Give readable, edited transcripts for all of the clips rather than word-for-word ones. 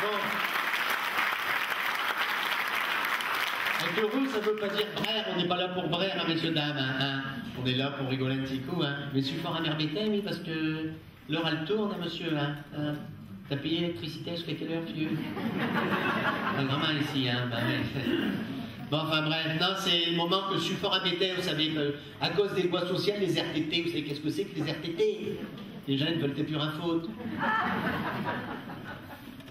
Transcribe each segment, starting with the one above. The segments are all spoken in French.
Bon. Être heureux, ça veut pas dire braire, on n'est pas là pour braire, hein, messieurs, dames. Hein. On est là pour rigoler un petit coup. Hein. Mais suffort à Merbétais, oui, parce que l'heure elle tourne, hein, monsieur. Hein. T'as payé l'électricité jusqu'à quelle heure, vieux? Pas grand mal ici, hein. Bah, ouais. Bon, enfin bref, non, c'est le moment que suffort à Bétais, vous savez, à cause des lois sociales, les RTT, vous savez qu'est-ce que c'est que les RTT? Les gens ne veulent plus rien foutre.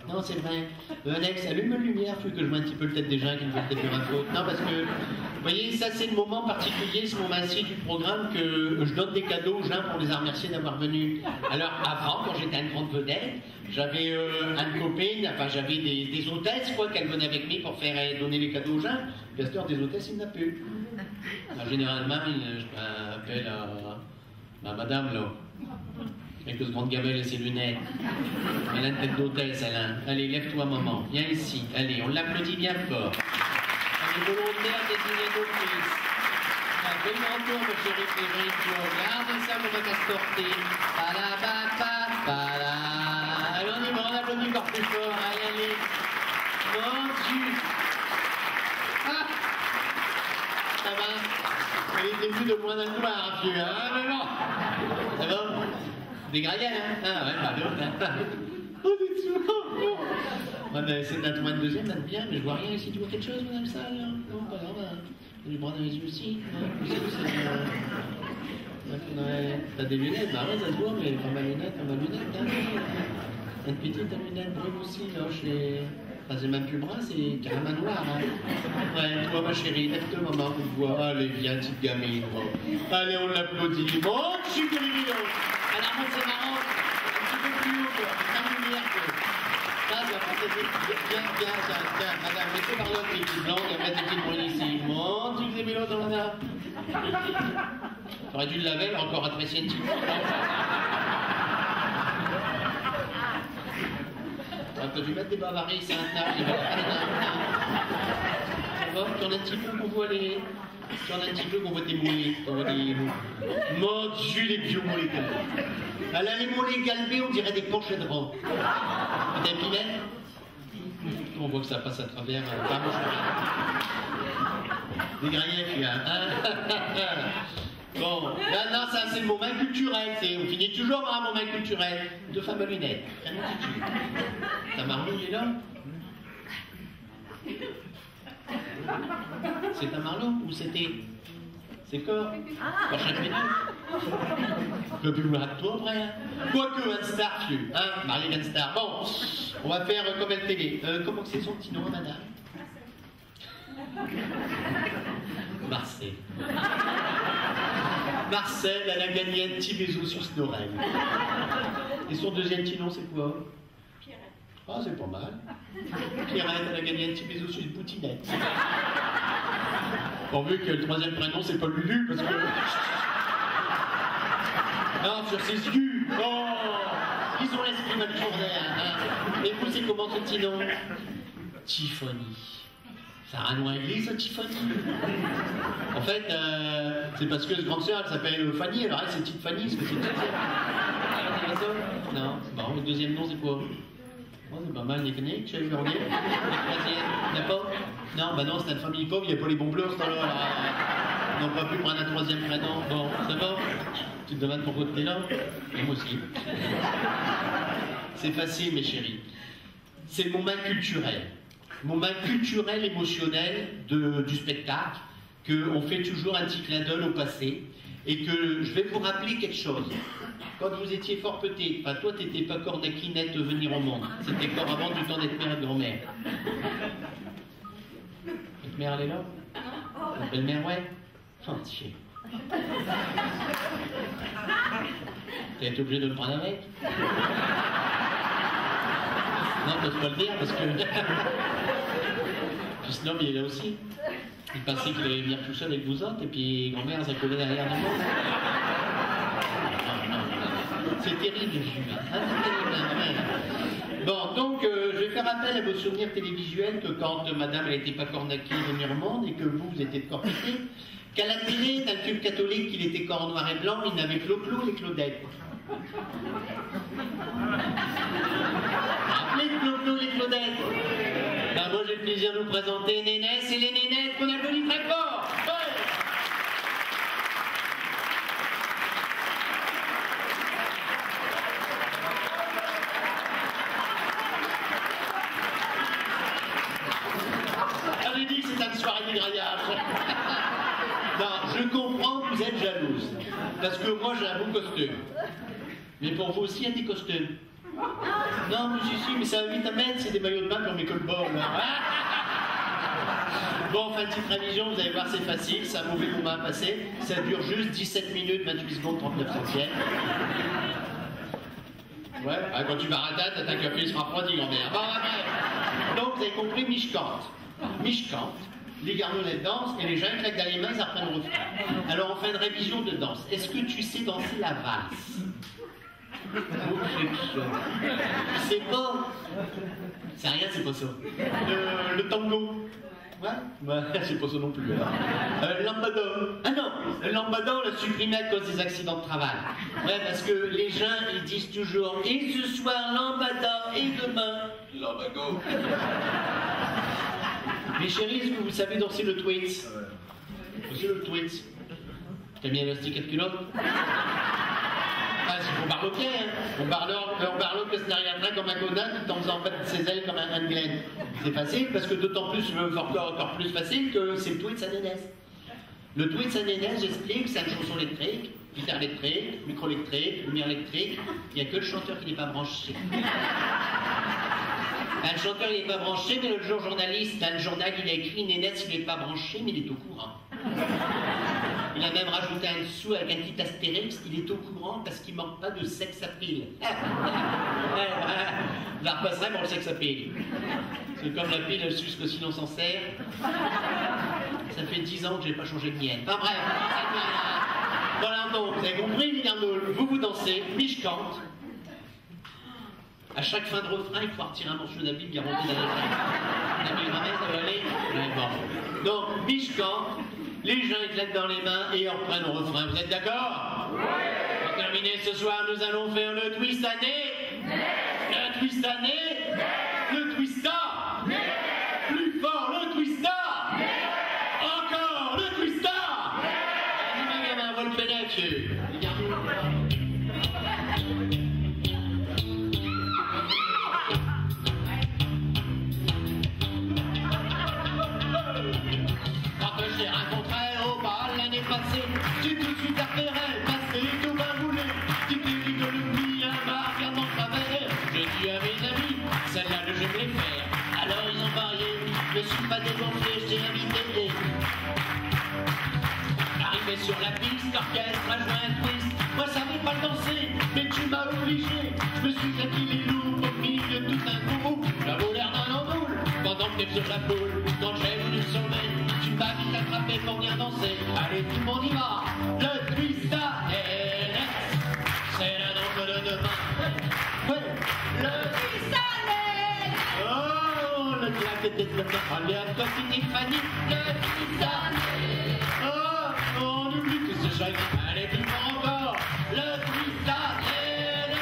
Non, c'est vrai. Alex, allume la lumière, faut que je vois un petit peu le tête des gens qui ne veulent plus rien foutre. Non, parce que, vous voyez, ça c'est le moment particulier, ce moment-ci du programme que je donne des cadeaux aux gens pour les remercier d'avoir venu. Alors, avant, quand j'étais une grande vedette, j'avais une copine, enfin j'avais des hôtesses, quoi, qu'elles venaient avec moi pour faire donner les cadeaux aux gens. Bien sûr, des hôtesses, il n'y en a plus. Alors, généralement, je m'appelle madame, là. Avec ce grande gamelle et ses lunettes. Elle a une tête d'hôtesse, elle a. Allez, lève-toi, maman. Viens ici. Allez, on l'applaudit bien fort. Elle est volontaire désignée d'office. Fais le retour, mon chéri Frédéric. Regardez ça, mon castorté. Pala. Allez, on y va, on applaudit encore plus fort. Allez, allez. Mon Dieu. Ah, ça va. Elle était vue de moins d'un noir, vieux. Ah, mais bon. Ça va? Des graillets, hein? Ah ouais, pardon. Oh, des souvent. Ouais, mais c'est notre moins de deuxième, date bien, mais je vois rien ici. Tu vois quelque chose, madame ça, là? Non, pas grave. T'as du bras dans les yeux aussi? Ouais, t'as des lunettes? Bah ouais, ça se voit, mais pas ma lunette, hein? Une petite lunette brune aussi, là, chez... Enfin, c'est même plus brun, c'est carrément noir, hein? Ouais, toi, ma chérie, lève-toi, maman, on te voit. Allez, viens, petite gamine, quoi. Allez, on l'applaudit. Bon, super évident. Alors, moi, c'est marrant, un petit peu plus haut, quoi. C'est un lumière, quoi. Ça, ça va bien, tiens, madame, laissez par là, les petites blancs, et mettre des petites brunes ici. Bon, tu faisais mélo dans la... J'aurais dû le laver, mais encore apprécier un petit peu. T'as dû mettre des bavaries, c'est un tard, ça va, tourne un petit peu qu'on voit les... Tourne un petit peu qu'on voit tes mollets. Mon Dieu, les vieux mollets galbés. Elle a les mollets galbés, on dirait des planchers de rang. T'as une pinette? On voit que ça passe à travers... Des graillets, tu as. Bon, là, non, ça c'est le moment culturel. On finit toujours par un moment culturel. Deux femmes à lunettes. Ta marmot, il est là? C'est un Marlot ou c'était... C'est quoi? Pas chaque minute. Le plus loin de toi, après. Quoique, un star, vieux. Hein, marié d'un star. Bon, on va faire comme à la télé. Comment c'est son petit nom, madame? Marcel. Marcel, elle a gagné un petit bisou sur Snorel. Et son deuxième petit nom, c'est quoi? Pierrette. Ah, c'est pas mal. Pierrette, elle a gagné un petit bisou sur une boutinette. Pourvu que le troisième prénom, c'est pas Lulu, parce que... Non, sur ses yeux. Oh, ils ont l'esprit mal tourné. Hein. Et vous, c'est comment ce petit nom? Tiffany. Ça a un nom anglais, ça, Tiffany. En fait, c'est parce que ce grande sœur, elle s'appelle Fanny, alors elle, c'est petite Fanny, parce que c'est petite sœur. Non, bon, le deuxième nom, c'est quoi? Oh, c'est pas mal, Nick, tu as eu Vernier. D'accord? Non, bah non, c'est une famille pauvre, il n'y a pas les bons bleus, ce temps-là. Ils n'ont pas pu prendre un troisième prénom. Bon, ça va? Tu te demandes pourquoi tu es là? Et moi aussi. C'est facile, mes chéris. C'est le moment culturel. Moment culturel, émotionnel du spectacle, qu'on fait toujours un petit clin d'œil au passé, et que je vais vous rappeler quelque chose. Quand vous étiez fort petit, enfin toi t'étais pas encore naquinette de venir au monde, c'était encore avant du temps d'être mère et grand-mère. Votre mère elle est là? Votre belle-mère, ouais? Oh, tiens. T'as été obligé de le prendre avec? Non, t'oses pas le dire parce que... Puis ce homme, il est là aussi. Il pensait qu'il allait venir tout seul avec vous autres, et puis grand-mère, ça collait derrière de moi. C'est terrible, Julien. Ah, c'est terrible. Bon, donc, je vais faire appel à vos souvenirs télévisuels que quand madame, elle n'était pas cornaquée venir au monde, et que vous étiez de corps pété, qu'à la télé, dans le tube catholique, il était corps noir et blanc, il n'avait que Clo-Clo et Claudette. Appelez Clo-Clo et Claudette. plaisir de vous présenter Nénès et les Nénettes qu'on applaudit très fort. Ouais. J'ai dit que c'était une soirée du grillage. Non, je comprends que vous êtes jalouse. Parce que moi j'ai un beau costume. Mais pour vous aussi, il y a des costumes. Non, mais si, mais ça va vite à mettre, c'est des maillots de bain qu'on met que le bord. Bon, enfin, petite révision, vous allez voir, c'est facile, c'est un mauvais moment à passer. Ça dure juste 17 minutes, 28 secondes, 39 centièmes. Ouais, quand tu vas rater, ta café sera refroidi, grand-mère. Bon, après. Donc, vous avez compris, Mich chante. Mich chante, les garnonnets dansent et les gens claquent dans les mains, ils apprennent le refrain. Alors, on fait une révision de danse. Est-ce que tu sais danser la valse? C'est pas. C'est rien, c'est pas ça. Le tango. Ouais, c'est pas ça non plus. Lambada. Ah non, le lambada, on l'a supprimé à cause des accidents de travail. Ouais, parce que les gens, ils disent toujours et ce soir, lambada, et demain, lambago. Mes chéris, est-ce que vous savez danser le twist? Danser le twist. T'as mis un élastique à culotte? Ah, c'est pour barloquer, hein. On barloque que ce n'est rien de comme un godin tout en faisant battre ses ailes comme un Glen. C'est facile parce que d'autant plus, encore plus facile que c'est le tweet à Nénès. Le tweet à Nénès, j'explique, c'est une chanson électrique, guitare électrique, micro électrique, lumière électrique. Il n'y a que le chanteur qui n'est pas branché. Le chanteur il n'est pas branché, mais l'autre jour, journaliste, dans le journal, il a écrit Nénès, il n'est pas branché, mais il est au courant. Il a même rajouté un dessous avec un petit astérix, il est au courant parce qu'il ne manque pas de sexe à pile. Je la repasserai pour le sexe à pile. C'est comme la pile, elle suce que si l'on s'en sert. Ça fait 10 ans que je n'ai pas changé de mienne. Enfin bref, voilà, donc, vous avez compris, Ligarnol, vous dansez, Mich chante. À chaque fin de refrain, il faut retirer un morceau d'habit garanti dans la fin. La ça va aller. Ouais, bon. Donc, Mich chante. Les gens éclatent dans les mains et on reprend le refrain. Vous êtes d'accord? Oui. Pour terminer ce soir, nous allons faire le twist à nez. Le twist à nez. Le twist à. Plus fort, le twist à. Encore, le twist à. Allez, ma gamin, vol pénètre. Tu tout de suite appellerais, passer tout va rouler. Tu te dis que l'oubli un bar, regarde mon travers. J'ai dit à mes amis, celle-là je vais les faire. Alors ils ont varié, je suis pas dégonflé, j'ai invité. Arrivé sur la piste, l'orchestre a joué un twist. Moi ça savais pas le danser, mais tu m'as obligé. Je me suis acquis les loups au milieu de tout un groupe. J'avoue l'air d'un endoule, pendant que t'es sur la poule. Quand j'ai voulu sauver, tu m'as vite attrapé pour venir danser. Allez, tout le monde y va. Le twist à Nénès, c'est la danse de demain. Ouais. Le twist à Nénès. Oh, le claque de demain. Allez, à toi, Fanny. Le twist à Nénès. Oh, on oublie tous ces chagrins. Allez, plus fort encore. Le twist à Nénès.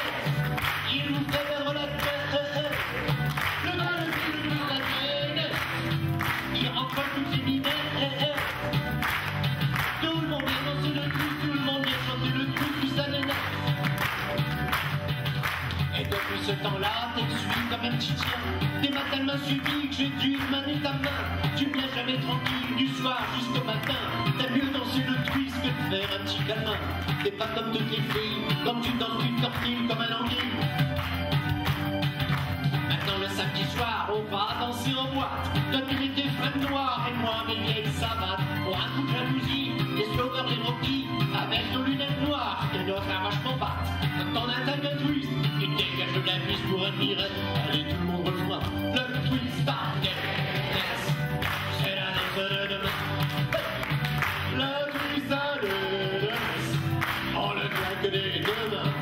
Il vous fait perdre la tête. Le twist à Nénès. Il rentre toutes les minets. Tout le monde vient danser le twist, tout le monde vient chanter le twist à Nénès. Et depuis ce temps-là, t'es suivi comme un petit chien. T'es ma tellement suivi que j'ai dû manier ta main. Tu viens jamais tranquille du soir jusqu'au matin. T'as mieux danser le twist que de faire un petit câlin. T'es pas comme toutes les filles, quand tu danses tu tortilles comme un anguille. Maintenant le samedi soir, on va danser en boîte. Toi tu mets tes fringues noires et moi mes vieilles savates. Pour un coup de jalousie, les sauveurs et Rocky, avec nos lunettes noires et notre vachement batte. Quand on attaque un twist, il dégage de la piste pour admirer. Allez tout le monde rejoint le twist à Nénès. C'est la danse de demain. Le twist à Nénès. On le claque des deux mains.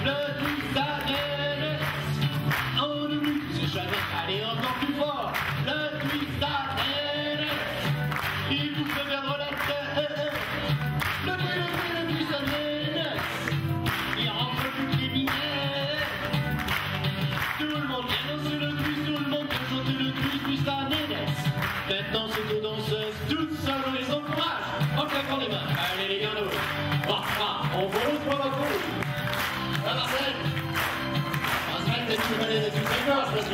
Le twist à Nénès. On oublie tous ces chagrins. Allez encore plus fort. Le twist à Nénès. Il vous fait perdre la tête. Le twist à Nénès. Il rentre toutes les minets. Tout le monde vient danser le twist, tout le monde vient chanter le twist.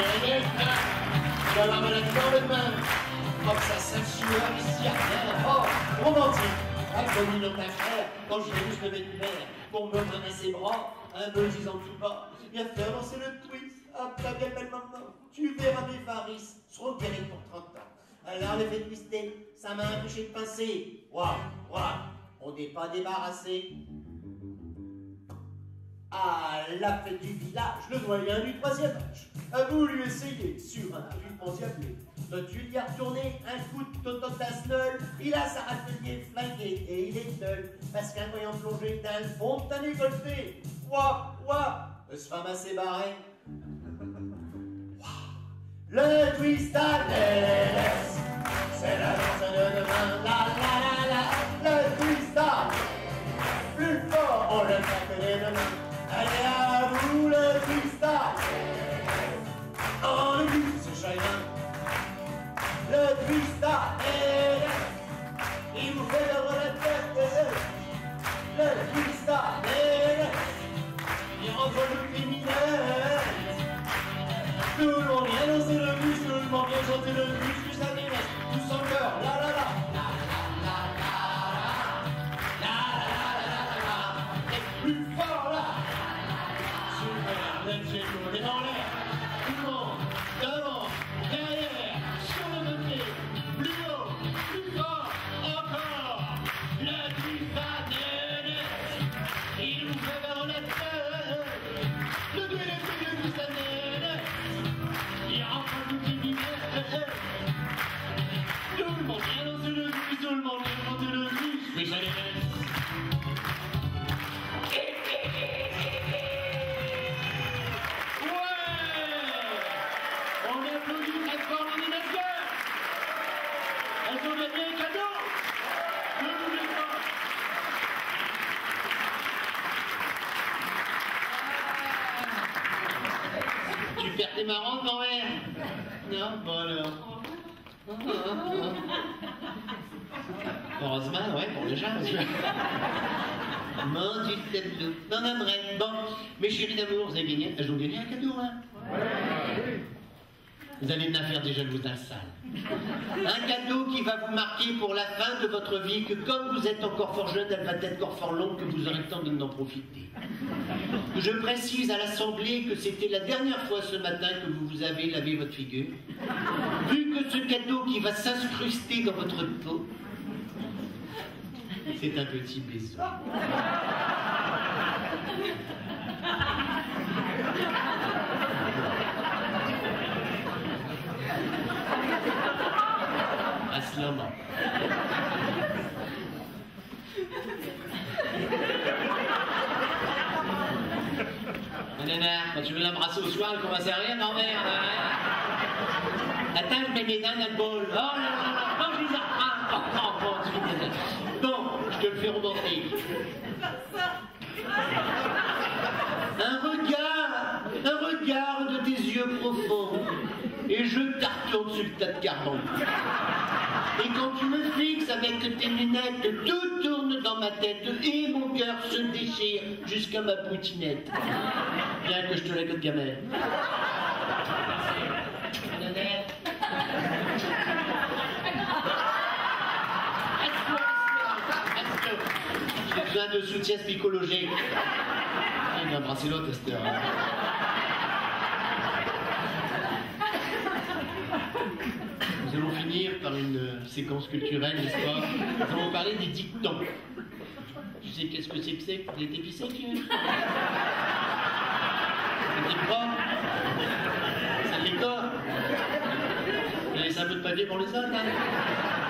rien, tu vas avoir malade dans les mains. Oh, ça sueur ici à terre. Oh, romantique. Comme une autre affaire, quand je l'ai vu se lever de terre, pour me donner ses bras, un peu disant tout bas, viens faire lancer le twist. Hop, ta bien belle maman, tu verras mes varices seront guéris pour 30 ans. Alors le fait twister, ça m'a empêché de pincer. Waouh, waouh, on n'est pas débarrassé. À la fête du village, le doyen du 3e âge a voulu essayer sur un jupon diablé. Toi tu lui as retourné un coup de tototasnol, il a sa râtelier flingué et il est seul, parce qu'un voyant plongé dans le fond de ta décolleté. Ouah, ouah, ce femme assez barré. Le twist à l'aise, c'est la danse de demain, la la la la. Le twist à plus fort, on le fait que les demain. Allez à vous le twist à en le c'est chagrin. Le twist à il vous fait perdre la tête. Le twist à il rentre le criminel. Tout le monde vient danser le bus, tout le monde vient chanter le bus, plus ça délaisse, tous en cœur, la la la. Et plus fort là. Super, même chez nous, on est en l'air. Tout le monde, devant, derrière, sur le côté, plus haut, plus fort, encore. Le twist à il vous fait vers la tête. Le twist à il rentre tout criminel. Tout le monde vient danser le bus, tout le monde vient chanter le bus, mais ça les laisse. On applaudit très fort l'animateur. Elles ont gagné un cadeau. Ne l'oubliez pas. Tu perds tes marrants, grand-mère? Non? Bon alors. Heureusement, ouais, pour les gens. Mon Dieu, tableau. Non, non, bref. Bon, mes chéris d'amour, vous avez gagné. Elles ont gagné un cadeau, hein? Vous allez me la faire déjà vous dans la salle. Un cadeau qui va vous marquer pour la fin de votre vie, que comme vous êtes encore fort jeune, elle va être encore fort longue, que vous aurez le temps de n'en profiter. Je précise à l'Assemblée que c'était la dernière fois ce matin que vous vous avez lavé votre figure. Vu que ce cadeau qui va s'incruster dans votre peau, c'est un petit baiser. À ce moment. Nana, quand tu veux l'embrasser au soir, elle commence à rire, grand-mère. Attends, je mets mes dents dans le bol. Oh là là là, non, je les reprends. Bon, je te le fais remonter. Un regard de tes yeux profonds, et je t'artourne sur le tas de carbone. Et quand tu me fixes avec tes lunettes, tout tourne dans ma tête, et mon cœur se déchire jusqu'à ma poutinette. Bien que je te la cote gamelle. J'ai besoin de soutien psychologique. Il va embrasser l'autre à cette heure. Nous allons finir par une séquence culturelle, n'est-ce pas? Nous allons parler des dictons. Tu sais qu'est-ce que c'est que c'est? T'es épicé, tu veux? T'es propre? Ça l'école? Vous laissez un peu de papier pour les autres, hein?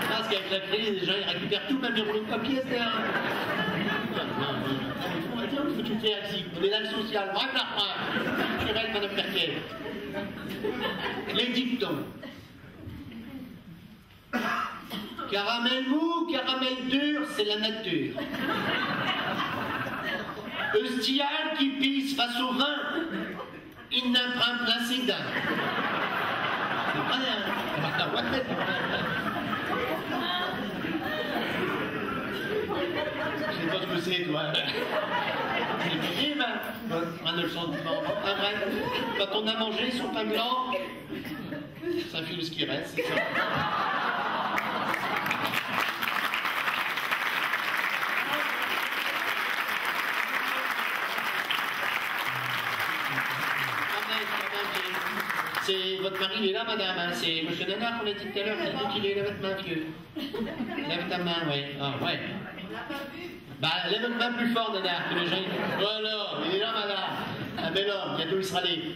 Parce qu'avec la crise, les gens ils récupèrent tout, même les rouleaux de papier, c'est un... Il faut que tu fais actif. On est dans le social. Bref, la fin. Culturelle, Madame Merkel. Les dictons. Caramel mou, caramel dur, c'est la nature. Eustial qui pisse face au vin, il n'imprime plein ses dents. C'est pas rien. Je sais pas ce que c'est, toi. J'ai payé ma leçon de vente. Enfin bref, quand on a mangé son pain blanc, ça file ce qui reste, c'est ça. C'est votre mari, il est là, madame. Hein. C'est monsieur Nanar qu'on a dit tout à l'heure. Il a dit qu'il est là, votre main, vieux. Lève ta main, oui. Ah, ouais. Bah, lève votre main plus fort, Nanar, que les gens. Voilà, il est là, madame. Un bel homme, bientôt il sera né.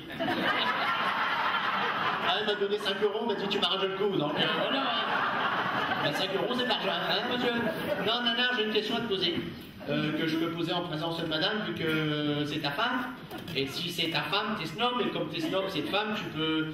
Ah, il m'a donné 5 €, il m'a dit tu m'arranges le coup. Donc, voilà. Bah, 5 € c'est de l'argent, hein, monsieur? Non, Nanar, j'ai une question à te poser. Que je peux poser en présence de madame, vu que c'est ta femme. Et si c'est ta femme, t'es snob, et comme t'es snob, c'est ta femme, tu peux